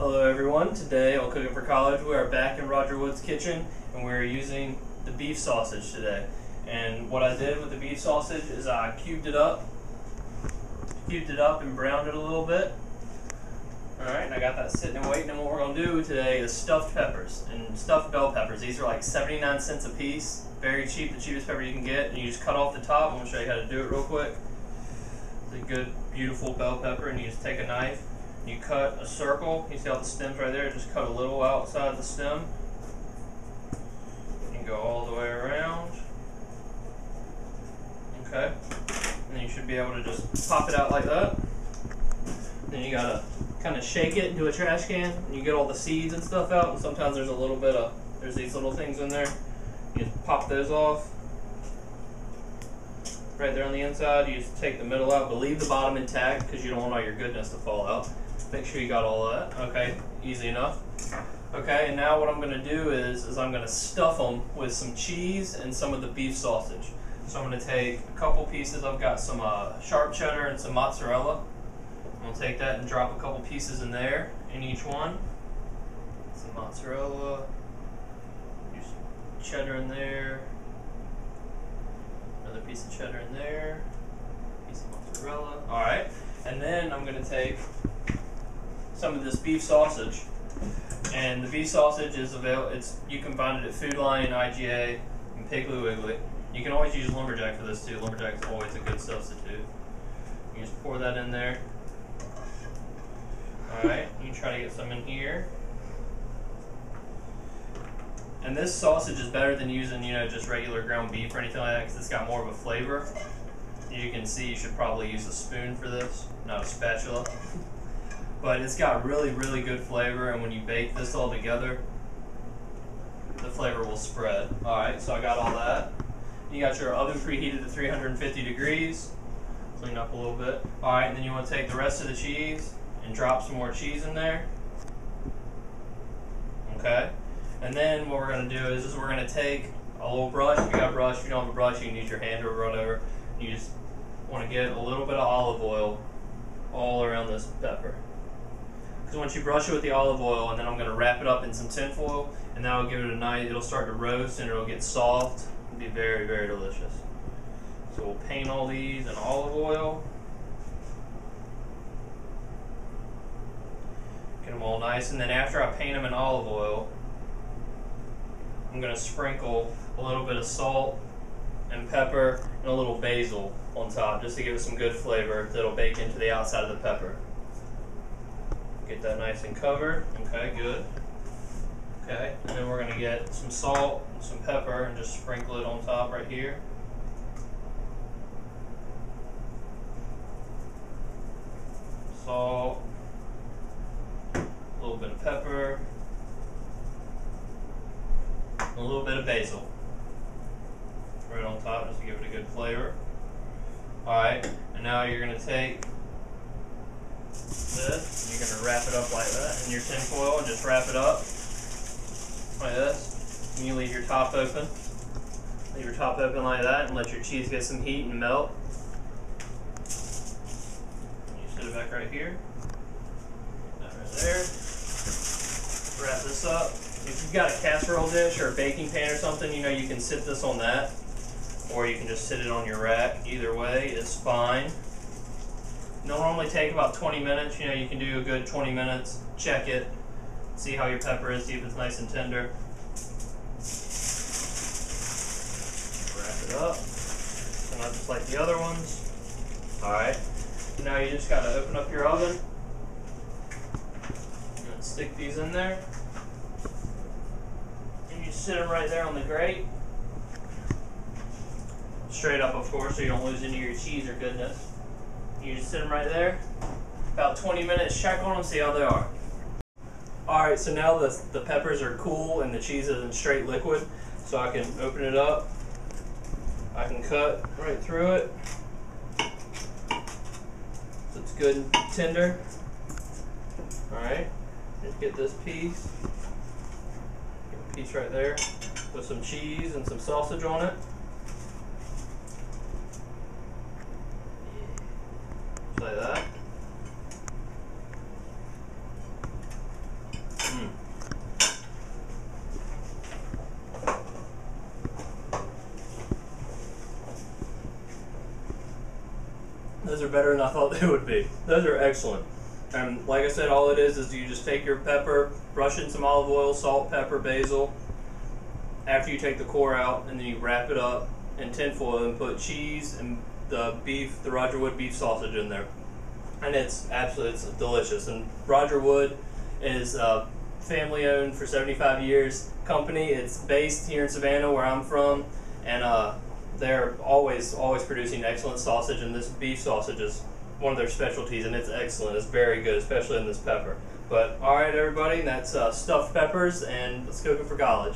Hello everyone, today on Cooking for College we are back in Roger Wood's kitchen and we're using the beef sausage today. And what I did with the beef sausage is I cubed it up and browned it a little bit. Alright, and I got that sitting and waiting, and what we're going to do today is stuffed peppers and stuffed bell peppers. These are like 79 cents a piece, very cheap, the cheapest pepper you can get, and you just cut off the top. I'm going to show you how to do it real quick. It's a good, beautiful bell pepper, and you just take a knife. You cut a circle. You see all the stems right there? Just cut a little outside the stem. And go all the way around. Okay. And then you should be able to just pop it out like that. Then you gotta kind of shake it into a trash can, and you get all the seeds and stuff out. And sometimes there's a little bit of, there's these little things in there. You just pop those off. Right there on the inside, you just take the middle out, but leave the bottom intact because you don't want all your goodness to fall out. Make sure you got all that. Okay, easy enough. Okay, and now what I'm going to do is I'm going to stuff them with some cheese and some of the beef sausage. So I'm going to take a couple pieces. I've got some sharp cheddar and some mozzarella. I'm going to take that and drop a couple pieces in there, in each one. Some mozzarella, use some cheddar in there, another piece of cheddar in there, piece of mozzarella. Alright, and then I'm going to take some of this beef sausage, and the beef sausage is available. You can find it at Food Lion, IGA, and Piggly Wiggly. You can always use lumberjack for this too. Lumberjack's always a good substitute. You just pour that in there. Alright, you can try to get some in here. And this sausage is better than using, just regular ground beef or anything like that, because it's got more of a flavor. You can see you should probably use a spoon for this, not a spatula. But it's got really, really good flavor, and when you bake this all together, the flavor will spread. Alright, so I got all that. You got your oven preheated to 350 degrees. Clean up a little bit. Alright, and then you want to take the rest of the cheese and drop some more cheese in there. Okay? And then what we're going to do is we're going to take a little brush. If you got a brush, if you don't have a brush, you can use your hand or whatever. You just want to get a little bit of olive oil all around this pepper. Because once you brush it with the olive oil, and then I'm going to wrap it up in some tin foil, and that will give it a nice, it'll start to roast and it'll get soft. It'll be very, very delicious. So we'll paint all these in olive oil. Get them all nice, and then after I paint them in olive oil, I'm going to sprinkle a little bit of salt and pepper and a little basil on top, just to give it some good flavor that'll bake into the outside of the pepper. Get that nice and covered. Okay, good. Okay, and then we're going to get some salt and some pepper and just sprinkle it on top right here. Salt, a little bit of pepper, a little bit of basil right on top, just to give it a good flavor. Alright, and now you're going to take this, and you're going to wrap it up like that in your tin foil, and just wrap it up like this. And you leave your top open. Leave your top open like that, and let your cheese get some heat and melt. And you set it back right here. That right there. Wrap this up. If you've got a casserole dish or a baking pan or something, you can sit this on that, or you can just sit it on your rack. Either way is fine. It'll normally take about 20 minutes. You can do a good 20 minutes, check it, see how your pepper is, see if it's nice and tender. Wrap it up, so not just like the other ones. Alright, now you just gotta open up your oven and stick these in there. And you sit them right there on the grate. Straight up, of course, so you don't lose any of your cheese or goodness. You just sit them right there. About 20 minutes, check on them, see how they are. Alright, so now the peppers are cool and the cheese is in straight liquid, so I can open it up. I can cut right through it. So it's good and tender. Alright, just get this piece. Get a piece right there with some cheese and some sausage on it. Like that. are better than I thought they would be. Those are excellent. And like I said, all it is you just take your pepper, brush in some olive oil, salt, pepper, basil, after you take the core out, and then you wrap it up in tinfoil and put cheese and the Roger Wood beef sausage in there. And it's delicious. And Roger Wood is a family owned for 75 years company. It's based here in Savannah where I'm from, and they're always producing excellent sausage, and this beef sausage is one of their specialties, and it's excellent. It's very good, especially in this pepper. But alright everybody, that's stuffed peppers, and let's cook it for college.